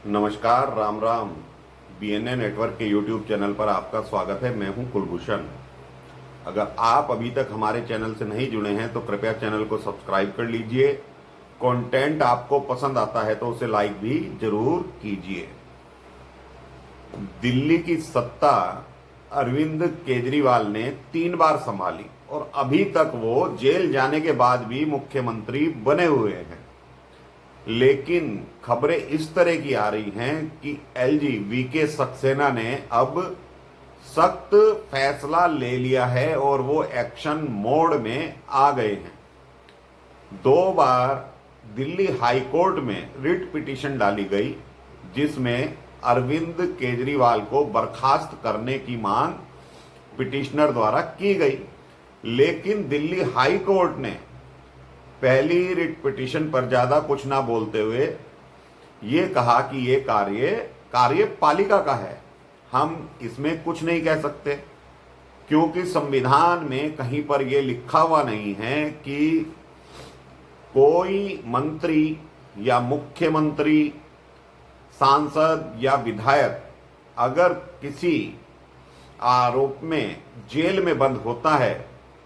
नमस्कार, Ram Ram. BNA network के YouTube channel पर आपका स्वागत है। मैं हूं कुलभूषण। अगर आप अभी तक हमारे चैनल से नहीं जुड़े हैं तो कृपया चैनल को सब्सक्राइब कर लीजिए। कंटेंट आपको पसंद आता है तो उसे लाइक भी जरूर कीजिए। दिल्ली की सत्ता अरविंद केजरीवाल ने 3 बार संभाली और अभी तक वो जेल जाने के बाद भी मुख्यमंत्री बने हुए हैं। लेकिन खबरें इस तरह की आ रही हैं कि एलजी वीके सक्सेना ने अब सख्त फैसला ले लिया है और वो एक्शन मोड में आ गए हैं। 2 बार दिल्ली हाई कोर्ट में रिट पिटीशन डाली गई जिसमें अरविंद केजरीवाल को बर्खास्त करने की मांग पिटिशनर द्वारा की गई। लेकिन दिल्ली हाई कोर्ट ने पहली रिट पिटीशन पर ज्यादा कुछ ना बोलते हुए ये कहा कि ये कार्यपालिका का है, हम इसमें कुछ नहीं कह सकते, क्योंकि संविधान में कहीं पर यह लिखा हुआ नहीं है कि कोई मंत्री या मुख्यमंत्री, सांसद या विधायक अगर किसी आरोप में जेल में बंद होता है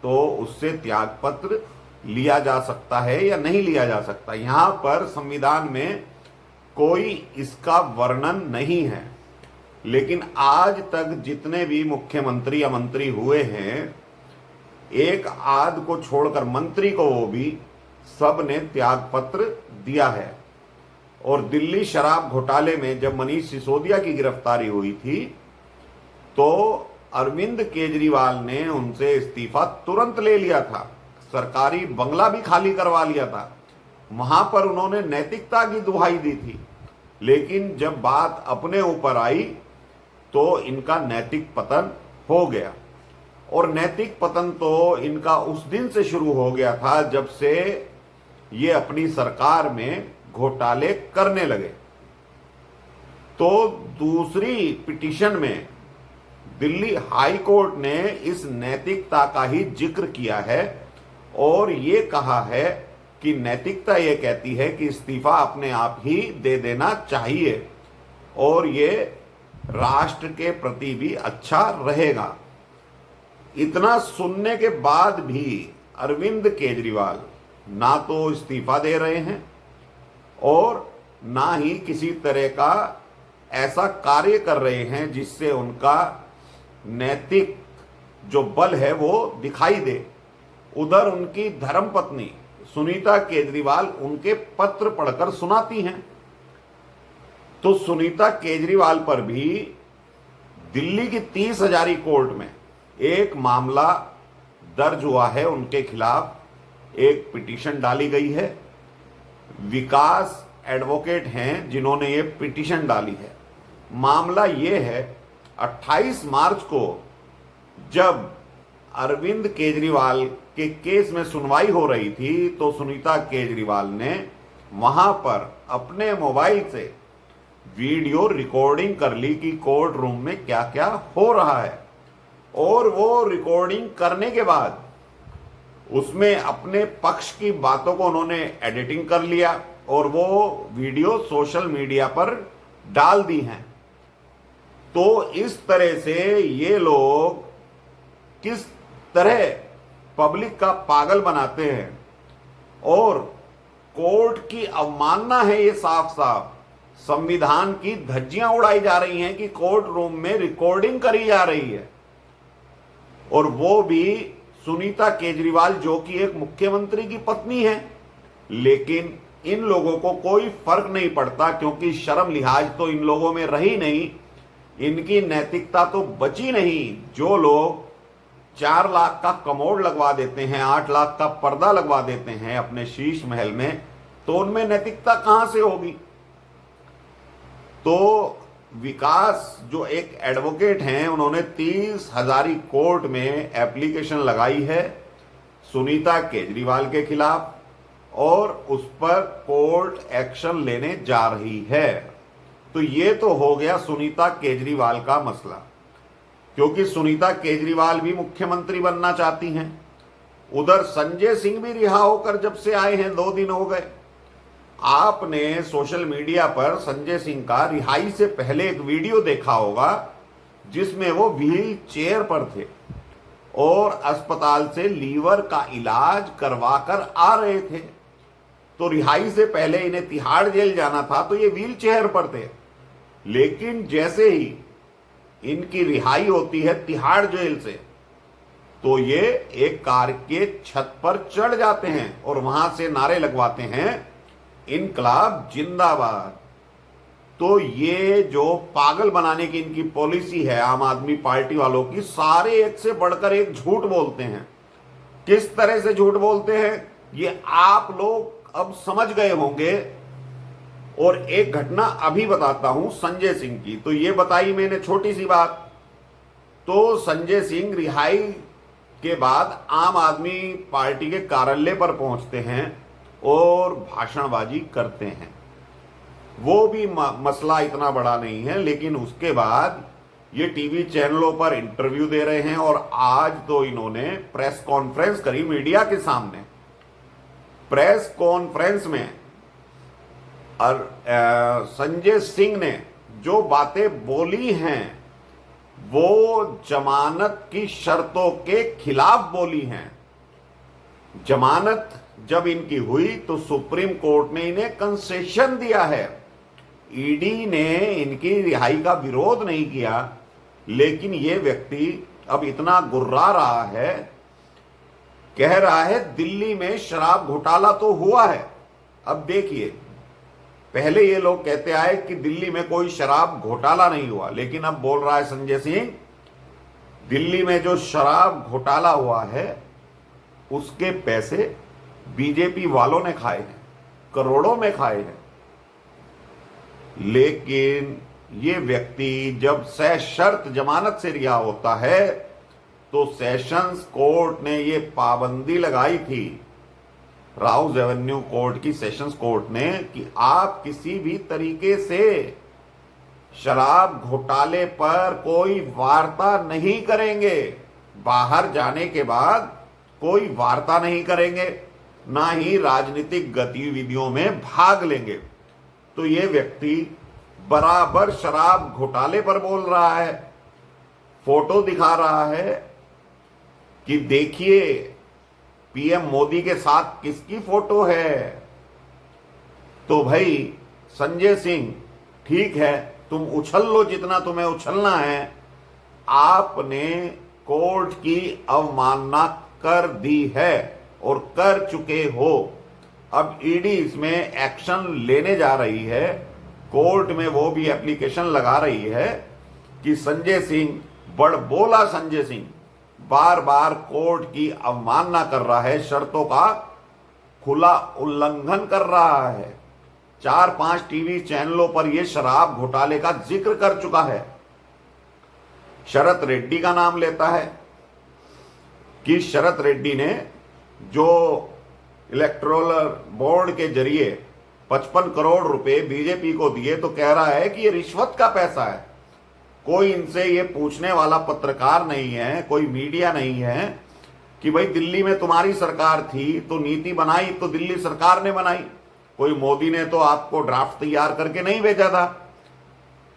तो उससे त्यागपत्र लिया जा सकता है या नहीं लिया जा सकता। यहां पर संविधान में कोई इसका वर्णन नहीं है। लेकिन आज तक जितने भी मुख्यमंत्री या मंत्री हुए हैं, एक आध को छोड़कर मंत्री को वो भी सब ने त्यागपत्र दिया है। और दिल्ली शराब घोटाले में जब मनीष सिसोदिया की गिरफ्तारी हुई थी तो अरविंद केजरीवाल ने उनसे इस्तीफा तुरंत ले लिया था, सरकारी बंगला भी खाली करवा लिया था। वहां पर उन्होंने नैतिकता की दुहाई दी थी। लेकिन जब बात अपने ऊपर आई तो इनका नैतिक पतन हो गया। और नैतिक पतन तो इनका उस दिन से शुरू हो गया था जब से ये अपनी सरकार में घोटाले करने लगे। तो दूसरी पिटीशन में दिल्ली हाई कोर्ट ने इस नैतिकता का ही जिक्र किया है और ये कहा है कि नैतिकता ये कहती है कि इस्तीफा अपने आप ही दे देना चाहिए और ये राष्ट्र के प्रति भी अच्छा रहेगा। इतना सुनने के बाद भी अरविंद केजरीवाल ना तो इस्तीफा दे रहे हैं और ना ही किसी तरह का ऐसा कार्य कर रहे हैं जिससे उनका नैतिक जो बल है वो दिखाई दे। उधर उनकी धर्मपत्नी सुनीता केजरीवाल उनके पत्र पढ़कर सुनाती हैं। तो सुनीता केजरीवाल पर भी दिल्ली की 30 हजारी कोर्ट में एक मामला दर्ज हुआ है, उनके खिलाफ एक पिटीशन डाली गई है। विकास एडवोकेट हैं जिन्होंने ये पिटीशन डाली है। मामला ये है, 28 मार्च को जब अरविंद केजरीवाल के केस में सुनवाई हो रही थी तो सुनीता केजरीवाल ने वहां पर अपने मोबाइल से वीडियो रिकॉर्डिंग कर ली कि कोर्ट रूम में क्या क्या हो रहा है। और वो रिकॉर्डिंग करने के बाद उसमें अपने पक्ष की बातों को उन्होंने एडिटिंग कर लिया और वो वीडियो सोशल मीडिया पर डाल दी हैं। तो इस तरह से ये लोग किस तरह पब्लिक का पागल बनाते हैं और कोर्ट की अवमानना है ये साफ साफ। संविधान की धज्जियां उड़ाई जा रही हैं कि कोर्ट रूम में रिकॉर्डिंग करी जा रही है और वो भी सुनीता केजरीवाल जो कि एक मुख्यमंत्री की पत्नी है। लेकिन इन लोगों को कोई फर्क नहीं पड़ता क्योंकि शर्म लिहाज तो इन लोगों में रही नहीं, इनकी नैतिकता तो बची नहीं। जो लोग 4 लाख का कमोड लगवा देते हैं, 8 लाख का पर्दा लगवा देते हैं अपने शीश महल में, तो उनमें नैतिकता कहां से होगी। तो विकास जो एक एडवोकेट हैं उन्होंने 30 हजारी कोर्ट में एप्लीकेशन लगाई है सुनीता केजरीवाल के खिलाफ और उस पर कोर्ट एक्शन लेने जा रही है। तो ये तो हो गया सुनीता केजरीवाल का मसला, क्योंकि सुनीता केजरीवाल भी मुख्यमंत्री बनना चाहती हैं। उधर संजय सिंह भी रिहा होकर जब से आए हैं 2 दिन हो गए। आपने सोशल मीडिया पर संजय सिंह का रिहाई से पहले एक वीडियो देखा होगा जिसमें वो व्हील चेयर पर थे और अस्पताल से लीवर का इलाज करवा कर आ रहे थे। तो रिहाई से पहले इन्हें तिहाड़ जेल जाना था तो ये व्हील चेयर पर थे, लेकिन जैसे ही इनकी रिहाई होती है तिहाड़ जेल से तो ये एक कार के छत पर चढ़ जाते हैं और वहां से नारे लगवाते हैं, इनकलाब जिंदाबाद। तो ये जो पागल बनाने की इनकी पॉलिसी है आम आदमी पार्टी वालों की, सारे एक से बढ़कर एक झूठ बोलते हैं। किस तरह से झूठ बोलते हैं ये आप लोग अब समझ गए होंगे। और एक घटना अभी बताता हूं संजय सिंह की। तो ये बताई मैंने छोटी सी बात। तो संजय सिंह रिहाई के बाद आम आदमी पार्टी के कार्यालय पर पहुंचते हैं और भाषणबाजी करते हैं। वो भी मसला इतना बड़ा नहीं है, लेकिन उसके बाद ये टीवी चैनलों पर इंटरव्यू दे रहे हैं और आज तो इन्होंने प्रेस कॉन्फ्रेंस करी मीडिया के सामने। प्रेस कॉन्फ्रेंस में संजय सिंह ने जो बातें बोली हैं वो जमानत की शर्तों के खिलाफ बोली हैं। जमानत जब इनकी हुई तो सुप्रीम कोर्ट ने इन्हें कंसेशन दिया है। ईडी ने इनकी रिहाई का विरोध नहीं किया, लेकिन ये व्यक्ति अब इतना गुर्रा रहा है, कह रहा है दिल्ली में शराब घोटाला तो हुआ है। अब देखिए, पहले ये लोग कहते आए कि दिल्ली में कोई शराब घोटाला नहीं हुआ, लेकिन अब बोल रहा है संजय सिंह दिल्ली में जो शराब घोटाला हुआ है उसके पैसे बीजेपी वालों ने खाए हैं, करोड़ों में खाए हैं। लेकिन ये व्यक्ति जब सशर्त जमानत से रिहा होता है तो सेशंस कोर्ट ने ये पाबंदी लगाई थी, राउज एवेन्यू कोर्ट की सेशंस कोर्ट ने, कि आप किसी भी तरीके से शराब घोटाले पर कोई वार्ता नहीं करेंगे। बाहर जाने के बाद कोई वार्ता नहीं करेंगे, ना ही राजनीतिक गतिविधियों में भाग लेंगे। तो ये व्यक्ति बराबर शराब घोटाले पर बोल रहा है, फोटो दिखा रहा है कि देखिए पीएम मोदी के साथ किसकी फोटो है। तो भाई संजय सिंह, ठीक है तुम उछल लो जितना तुम्हें उछलना है, आपने कोर्ट की अवमानना कर दी है और कर चुके हो। अब ईडी इसमें एक्शन लेने जा रही है, कोर्ट में वो भी एप्लीकेशन लगा रही है कि संजय सिंह, बड़बोला संजय सिंह बार बार कोर्ट की अवमानना कर रहा है, शर्तों का खुला उल्लंघन कर रहा है। 4-5 टीवी चैनलों पर यह शराब घोटाले का जिक्र कर चुका है। शरत रेड्डी का नाम लेता है कि शरत रेड्डी ने जो इलेक्टोरल बोर्ड के जरिए 55 करोड़ रुपए बीजेपी को दिए, तो कह रहा है कि ये रिश्वत का पैसा है। कोई इनसे ये पूछने वाला पत्रकार नहीं है, कोई मीडिया नहीं है कि भाई दिल्ली में तुम्हारी सरकार थी तो नीति बनाई तो दिल्ली सरकार ने बनाई, कोई मोदी ने तो आपको ड्राफ्ट तैयार करके नहीं भेजा था।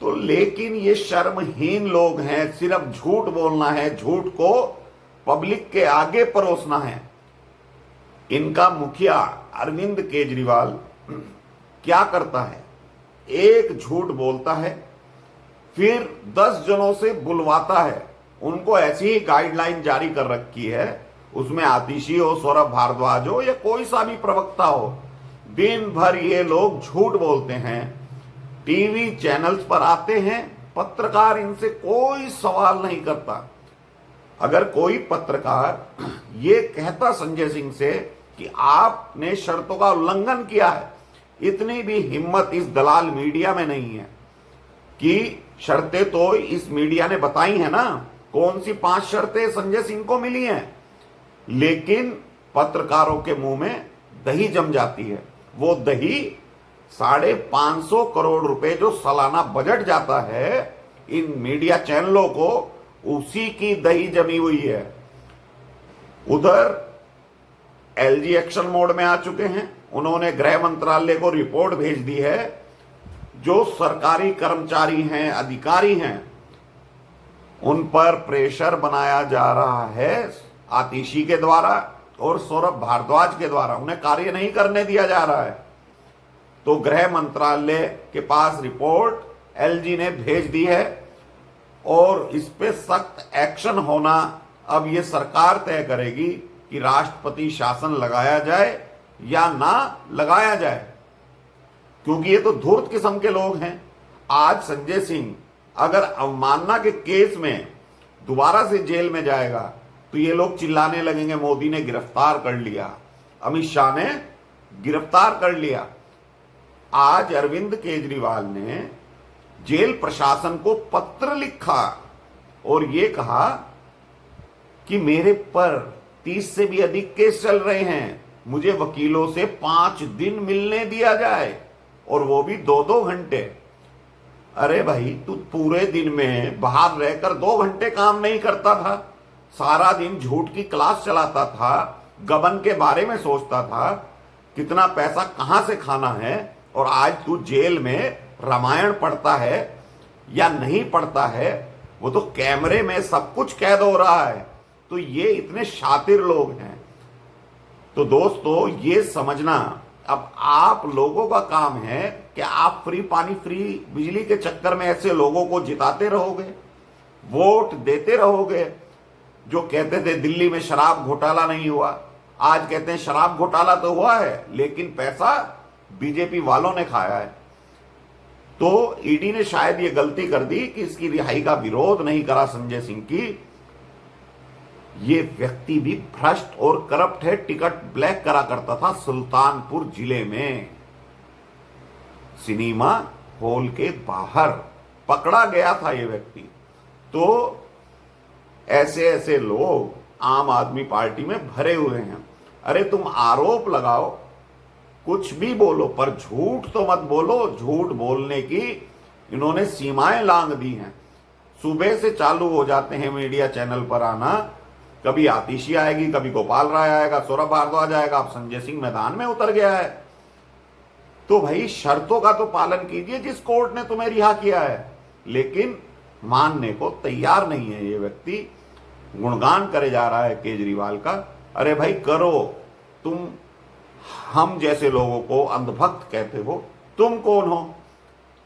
तो लेकिन ये शर्महीन लोग हैं, सिर्फ झूठ बोलना है, झूठ को पब्लिक के आगे परोसना है। इनका मुखिया अरविंद केजरीवाल क्या करता है, एक झूठ बोलता है, फिर 10 जनों से बुलवाता है। उनको ऐसी ही गाइडलाइन जारी कर रखी है, उसमें आतिशी हो, सौरभ भारद्वाज हो या कोई सा भी प्रवक्ता हो, दिन भर ये लोग झूठ बोलते हैं, टीवी चैनल्स पर आते हैं, पत्रकार इनसे कोई सवाल नहीं करता। अगर कोई पत्रकार ये कहता संजय सिंह से कि आपने शर्तों का उल्लंघन किया है, इतनी भी हिम्मत इस दलाल मीडिया में नहीं है कि शर्तें तो इस मीडिया ने बताई है ना, कौन सी 5 शर्तें संजय सिंह को मिली हैं, लेकिन पत्रकारों के मुंह में दही जम जाती है। वो दही 550 करोड़ रुपए जो सालाना बजट जाता है इन मीडिया चैनलों को, उसी की दही जमी हुई है। उधर एलजी एक्शन मोड में आ चुके हैं, उन्होंने गृह मंत्रालय को रिपोर्ट भेज दी है। जो सरकारी कर्मचारी हैं, अधिकारी हैं, उन पर प्रेशर बनाया जा रहा है आतिशी के द्वारा और सौरभ भारद्वाज के द्वारा। उन्हें कार्य नहीं करने दिया जा रहा है। तो गृह मंत्रालय के पास रिपोर्ट एलजी ने भेज दी है और इस पे सख्त एक्शन होना अब ये सरकार तय करेगी कि राष्ट्रपति शासन लगाया जाए या ना लगाया जाए, क्योंकि ये तो धूर्त किस्म के लोग हैं। आज संजय सिंह अगर अवमानना के केस में दोबारा से जेल में जाएगा तो ये लोग चिल्लाने लगेंगे मोदी ने गिरफ्तार कर लिया, अमित शाह ने गिरफ्तार कर लिया। आज अरविंद केजरीवाल ने जेल प्रशासन को पत्र लिखा और ये कहा कि मेरे पर 30 से भी अधिक केस चल रहे हैं, मुझे वकीलों से 5 दिन मिलने दिया जाए और वो भी 2-2 घंटे। अरे भाई, तू पूरे दिन में बाहर रहकर 2 घंटे काम नहीं करता था? सारा दिन झूठ की क्लास चलाता था, गबन के बारे में सोचता था, कितना पैसा कहां से खाना है, और आज तू जेल में रामायण पढ़ता है या नहीं पढ़ता है? वो तो कैमरे में सब कुछ कैद हो रहा है। तो ये इतने शातिर लोग हैं। तो दोस्तों, ये समझना अब आप लोगों का काम है कि आप फ्री पानी, फ्री बिजली के चक्कर में ऐसे लोगों को जिताते रहोगे, वोट देते रहोगे। जो कहते थे दिल्ली में शराब घोटाला नहीं हुआ, आज कहते हैं शराब घोटाला तो हुआ है लेकिन पैसा बीजेपी वालों ने खाया है। तो ईडी ने शायद ये गलती कर दी कि इसकी रिहाई का विरोध नहीं करा संजय सिंह की। ये व्यक्ति भी भ्रष्ट और करप्ट है। टिकट ब्लैक करा करता था सुल्तानपुर जिले में, सिनेमा हॉल के बाहर पकड़ा गया था ये व्यक्ति। तो ऐसे ऐसे लोग आम आदमी पार्टी में भरे हुए हैं। अरे तुम आरोप लगाओ, कुछ भी बोलो, पर झूठ तो मत बोलो। झूठ बोलने की इन्होंने सीमाएं लांघ दी हैं। सुबह से चालू हो जाते हैं मीडिया चैनल पर आना, कभी आतिशी आएगी, कभी गोपाल राय आएगा, सौरभ भारद्वाज आएगा, अब संजय सिंह मैदान में उतर गया है। तो भाई शर्तों का तो पालन कीजिए जिस कोर्ट ने तुम्हें रिहा किया है, लेकिन मानने को तैयार नहीं है ये व्यक्ति। गुणगान करे जा रहा है केजरीवाल का। अरे भाई करो, तुम हम जैसे लोगों को अंधभक्त कहते हो, तुम कौन हो?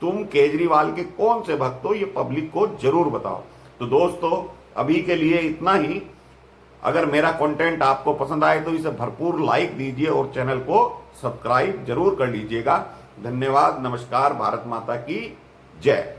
तुम केजरीवाल के कौन से भक्त हो? ये पब्लिक को जरूर बताओ। तो दोस्तों, अभी के लिए इतना ही। अगर मेरा कंटेंट आपको पसंद आए तो इसे भरपूर लाइक दीजिए और चैनल को सब्सक्राइब जरूर कर लीजिएगा। धन्यवाद। नमस्कार। भारत माता की जय।